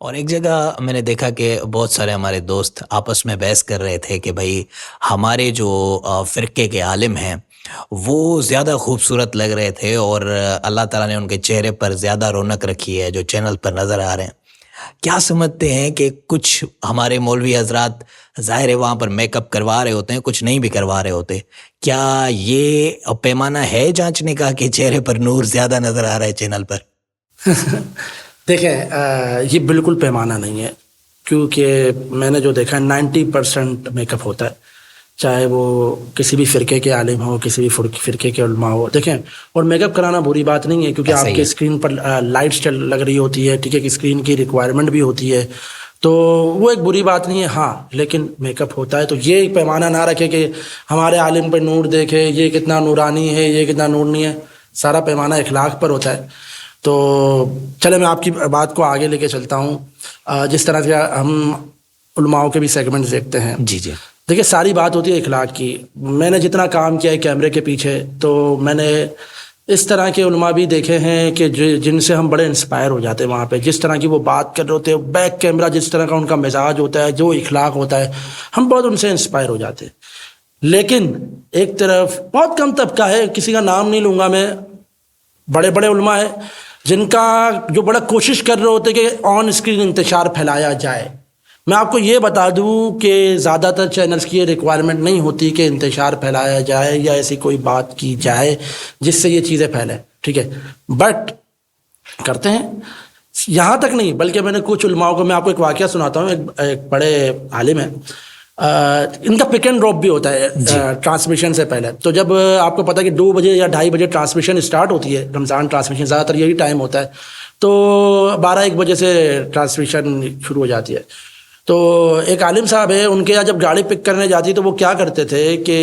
اور ایک جگہ میں نے دیکھا کہ بہت سارے ہمارے دوست آپس میں بحث کر رہے تھے کہ بھائی ہمارے جو فرقے کے عالم ہیں وہ زیادہ خوبصورت لگ رہے تھے، اور اللہ تعالیٰ نے ان کے چہرے پر زیادہ رونق رکھی ہے جو چینل پر نظر آ رہے ہیں۔ کیا سمجھتے ہیں کہ کچھ ہمارے مولوی حضرات ظاہر ہے وہاں پر میک اپ کروا رہے ہوتے ہیں، کچھ نہیں بھی کروا رہے ہوتے، کیا یہ پیمانہ ہے جانچنے کا کہ چہرے پر نور زیادہ نظر آ رہا ہے چینل پر؟ دیکھیں یہ بالکل پیمانہ نہیں ہے، کیونکہ میں نے جو دیکھا ہے 90% میک اپ ہوتا ہے، چاہے وہ کسی بھی فرقے کے عالم ہو، کسی بھی فرقے کے علماء ہو۔ دیکھیں، اور میک اپ کرانا بری بات نہیں ہے، کیونکہ آپ کے اسکرین پر لائٹس لگ رہی ہوتی ہے، ٹھیک ہے، کہ اسکرین کی ریکوائرمنٹ بھی ہوتی ہے، تو وہ ایک بری بات نہیں ہے۔ ہاں، لیکن میک اپ ہوتا ہے تو یہ ایک پیمانہ نہ رکھے کہ ہمارے عالم پہ نور دیکھے، یہ کتنا نورانی ہے، یہ کتنا نور نہیں ہے۔ سارا پیمانہ اخلاق پر ہوتا ہے۔ تو چلے میں آپ کی بات کو آگے لے کے چلتا ہوں۔ جس طرح سے ہم علماء کے بھی سیگمنٹ دیکھتے ہیں، جی جی، دیکھیے ساری بات ہوتی ہے اخلاق کی۔ میں نے جتنا کام کیا ہے کیمرے کے پیچھے، تو میں نے اس طرح کے علماء بھی دیکھے ہیں کہ جن سے ہم بڑے انسپائر ہو جاتے ہیں۔ وہاں پہ جس طرح کی وہ بات کر رہے ہوتے ہیں، بیک کیمرہ جس طرح کا ان کا مزاج ہوتا ہے، جو اخلاق ہوتا ہے، ہم بہت ان سے انسپائر ہو جاتے ہیں۔ لیکن ایک طرف بہت کم طبقہ ہے، کسی کا نام نہیں لوں گا میں، بڑے بڑے علماء ہیں جن کا جو بڑا کوشش کر رہے ہوتے کہ آن اسکرین انتشار پھیلایا جائے۔ میں آپ کو یہ بتا دوں کہ زیادہ تر چینلز کی یہ ریکوائرمنٹ نہیں ہوتی کہ انتشار پھیلایا جائے یا ایسی کوئی بات کی جائے جس سے یہ چیزیں پھیلیں، ٹھیک ہے، بٹ کرتے ہیں۔ یہاں تک نہیں، بلکہ میں نے کچھ علماء کو، میں آپ کو ایک واقعہ سناتا ہوں۔ ایک بڑے عالم ہیں، ان کا پک اینڈ ڈراپ بھی ہوتا ہے ٹرانسمیشن سے پہلے۔ تو جب آپ کو پتا کہ 2 بجے یا 2:30 بجے ٹرانسمیشن اسٹارٹ ہوتی ہے، رمضان ٹرانسمیشن زیادہ تر یہی ٹائم ہوتا ہے، تو 12-1 بجے سے ٹرانسمیشن شروع ہو جاتی ہے۔ تو ایک عالم صاحب ہے، ان کے یہاں جب گاڑی پک کرنے جاتی تو وہ کیا کرتے تھے کہ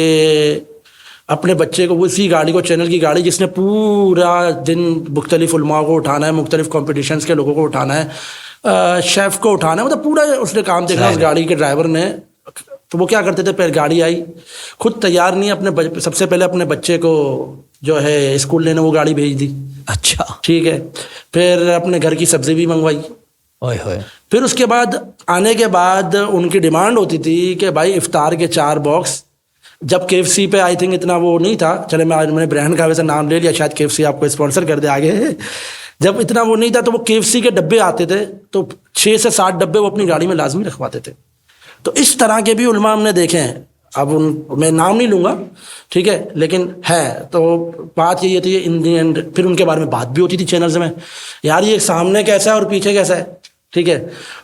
اپنے بچے کو، اسی گاڑی کو، چینل کی گاڑی جس نے پورا دن مختلف علماء کو اٹھانا ہے، مختلف کمپٹیشنز کے لوگوں کو اٹھانا ہے، شیف کو اٹھانا ہے، مطلب پورا اس نے کام دیکھنا اس گاڑی کے ڈرائیور نے۔ تو وہ کیا کرتے تھے، پھر گاڑی آئی، خود تیار نہیں، اپنے سب سے پہلے اپنے بچے کو جو ہے اسکول لینے وہ گاڑی بھیج دی۔ اچھا، ٹھیک ہے، پھر اپنے گھر کی سبزی بھی منگوائی۔ پھر اس کے بعد آنے کے بعد ان کی ڈیمانڈ ہوتی تھی کہ بھائی افطار کے 4 باکس، جب KFC پہ آئی تھنک اتنا وہ نہیں تھا، چلے میں نے برانڈ کا ویسے نام لے لیا، شاید KFC آپ کو اسپانسر کر دے آگے۔ جب اتنا وہ نہیں تھا تو وہ KFC کے ڈبے آتے تھے، تو 6 سے 7 ڈبے وہ اپنی گاڑی میں لازمی رکھواتے تھے۔ تو اس طرح کے بھی علماء ہم نے دیکھے ہیں، اب میں نام نہیں لوں گا، ٹھیک ہے، لیکن ہے۔ تو بات یہی ہوتی ہے ان دی اینڈ، پھر ان کے بارے میں بات بھی ہوتی تھی چینلز میں، یار یہ سامنے کیسا ہے اور پیچھے کیسا ہے، ٹھیک ہے۔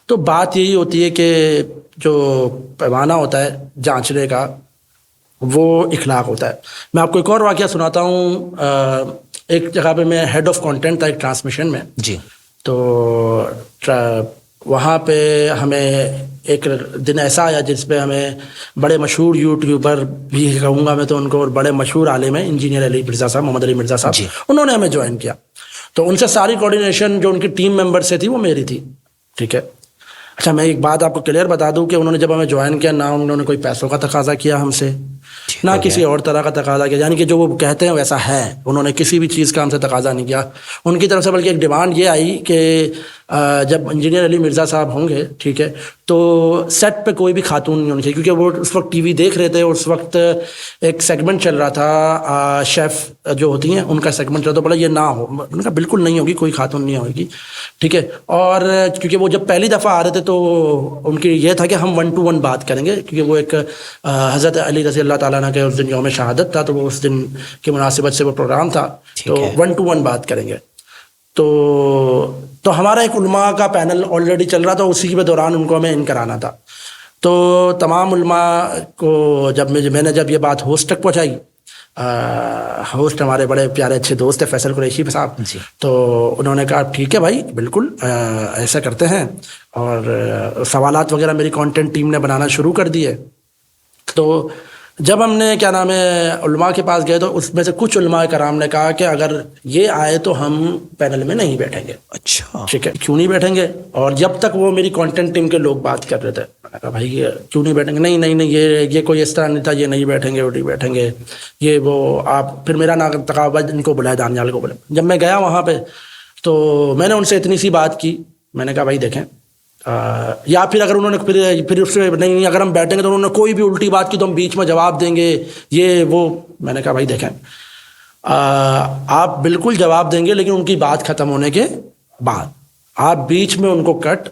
تو بات یہی ہوتی ہے کہ جو پیمانہ ہوتا ہے جانچنے کا وہ اخلاق ہوتا ہے۔ میں آپ کو ایک اور واقعہ سناتا ہوں۔ ایک جگہ پہ میں ہیڈ آف کانٹینٹ تھا ایک ٹرانسمیشن میں جی، تو وہاں پہ ہمیں ایک دن ایسا آیا جس پہ ہمیں بڑے مشہور یوٹیوبر بھی کہوں گا میں تو ان کو، اور بڑے مشہور عالم ہیں، انجینئر علی مرزا صاحب، محمد علی مرزا صاحب، انہوں نے ہمیں جوائن کیا۔ تو ان سے ساری کوارڈینیشن جو ان کی ٹیم ممبر سے تھی وہ میری تھی، ٹھیک ہے۔ اچھا، میں ایک بات آپ کو کلیئر بتا دوں کہ انہوں نے جب ہمیں جوائن کیا، نہ انہوں نے کوئی پیسوں کا تقاضا کیا ہم سے، نہ کسی اور طرح کا تقاضا کیا، یعنی کہ جو وہ کہتے ہیں ویسا ہے، انہوں نے کسی بھی چیز کا ہم سے تقاضا نہیں کیا ان کی طرف سے۔ بلکہ ایک ڈیمانڈ یہ آئی کہ جب انجینئر علی مرزا صاحب ہوں گے، ٹھیک ہے، تو سیٹ پہ کوئی بھی خاتون نہیں ہونی چاہیے، کیونکہ وہ اس وقت TV دیکھ رہے تھے، اس وقت ایک سیگمنٹ چل رہا تھا، شیف جو ہوتی ہیں ان کا سیگمنٹ چل رہا تھا، بولا یہ نہ ہو، ان کا بالکل نہیں ہوگی، کوئی خاتون نہیں ہوگی، ٹھیک ہے۔ اور کیونکہ وہ جب پہلی دفعہ آ رہے تھے تو ان کی یہ تھا کہ ہم 1 to 1 بات کریں گے، کیونکہ وہ ایک حضرت علی رضی اللہ تعالیٰ عنہ کے اس دن یوم شہادت تھا، تو وہ اس دن کی مناسبت سے وہ پروگرام تھا، تو 1 to 1 بات کریں گے۔ تو ہمارا ایک علماء کا پینل آلریڈی چل رہا تھا، اسی کے دوران ان کو ہمیں ان کرانا تھا۔ تو تمام علماء کو جب میں نے یہ بات ہوسٹ تک پہنچائی، ہوسٹ ہمارے بڑے پیارے اچھے دوست ہیں فیصل قریشی صاحب، تو انہوں نے کہا ٹھیک ہے بھائی، بالکل ایسا کرتے ہیں، اور سوالات وغیرہ میری کانٹینٹ ٹیم نے بنانا شروع کر دیے۔ تو جب ہم نے کیا نام ہے علماء کے پاس گئے تو اس میں سے کچھ علماء کرام نے کہا کہ اگر یہ آئے تو ہم پینل میں نہیں بیٹھیں گے۔ اچھا، ٹھیک ہے، کیوں نہیں بیٹھیں گے؟ اور جب تک وہ میری کانٹینٹ ٹیم کے لوگ بات کر رہے تھے، میں نے کہا بھائی کیوں نہیں بیٹھیں گے؟ نہیں یہ کوئی اس طرح نہیں تھا، یہ نہیں بیٹھیں گے، وہ نہیں بیٹھیں گے، یہ وہ آپ پھر میرا نا تقاضا ان کو بلایا، دانیال کو بلایا۔ جب میں گیا وہاں پہ تو میں نے ان سے اتنی سی بات کی، میں نے کہا بھائی دیکھیں، یا پھر اگر انہوں نے پھر اس سے نہیں اگر ہم بیٹھیں گے تو انہوں نے کوئی بھی الٹی بات کی تو ہم بیچ میں جواب دیں گے یہ وہ. میں نے کہا بھائی دیکھیں آپ بالکل جواب دیں گے لیکن ان کی بات ختم ہونے کے بعد آپ بیچ میں ان کو کٹ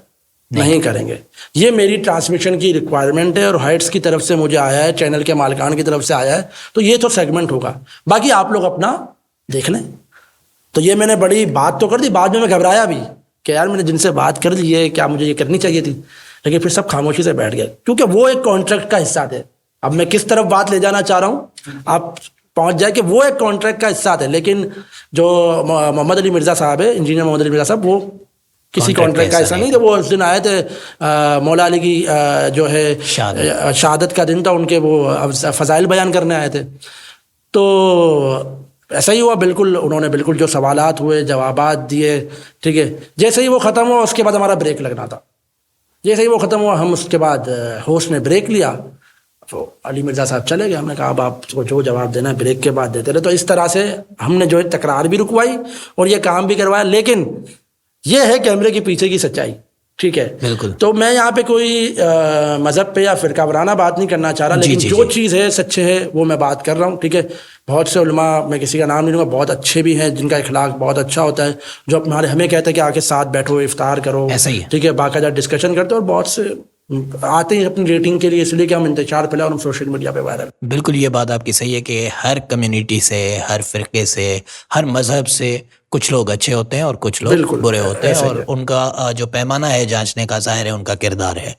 نہیں کریں گے. یہ میری ٹرانسمیشن کی ریکوائرمنٹ ہے اور ہائٹس کی طرف سے مجھے آیا ہے, چینل کے مالکان کی طرف سے آیا ہے, تو یہ تو سیگمنٹ ہوگا, باقی آپ لوگ اپنا دیکھ لیں. تو یہ میں نے بڑی بات تو کر دی, بعد میں گھبرایا بھی کہ یار میں نے جن سے بات کر لی ہے کیا مجھے یہ کرنی چاہیے تھی, لیکن پھر سب خاموشی سے بیٹھ گئے کیونکہ وہ ایک کانٹریکٹ کا حصہ تھے. اب میں کس طرف بات لے جانا چاہ رہا ہوں آپ پہنچ جائے کہ وہ ایک کانٹریکٹ کا حصہ تھے, لیکن جو محمد علی مرزا صاحب ہے, انجینئر محمد علی مرزا صاحب, وہ کسی کانٹریکٹ کا ایسا نہیں تھا. وہ اس دن آئے تھے, مولا علی کی جو ہے شہادت کا دن تھا, ان کے وہ فضائل بیان کرنے آئے تھے. تو ایسا ہی ہوا, بالکل انہوں نے بالکل جو سوالات ہوئے جوابات دیے, ٹھیک ہے. جیسے ہی وہ ختم ہوا اس کے بعد ہمارا بریک لگنا تھا, جیسے ہی وہ ختم ہوا ہم اس کے بعد ہوسٹ نے بریک لیا, تو علی مرزا صاحب چلے گئے. ہم نے کہا اب آپ کو جو جواب دینا ہے بریک کے بعد دیتے رہے. تو اس طرح سے ہم نے جو ہے تکرار بھی رکوائی اور یہ کام بھی کروایا, لیکن یہ ہے کیمرے کے پیچھے کی سچائی, ٹھیک ہے. بالکل. تو میں یہاں پہ کوئی مذہب پہ یا فرقہ وارانہ بات نہیں کرنا چاہ رہا, لیکن جو چیز ہے سچے ہے وہ میں بات کر رہا ہوں, ٹھیک ہے. بہت سے علماء, میں کسی کا نام نہیں لوں گا, بہت اچھے بھی ہیں جن کا اخلاق بہت اچھا ہوتا ہے, جو ہمیں کہتے ہیں کہ آ کے ساتھ بیٹھو افطار کرو, ٹھیک ہے, باقاعدہ ڈسکشن کرتے, اور بہت سے آتے ہیں اپنی ریٹنگ کے لیے, اس لیے کہ ہم انتشار پھیلائیں اور ہم سوشل میڈیا پہ وائرل. بالکل یہ بات آپ کی صحیح ہے کہ ہر کمیونٹی سے, ہر فرقے سے, ہر مذہب سے کچھ لوگ اچھے ہوتے ہیں اور کچھ لوگ برے ہوتے ہیں, اور ان کا جو پیمانہ ہے جانچنے کا ظاہر ہے ان کا کردار ہے.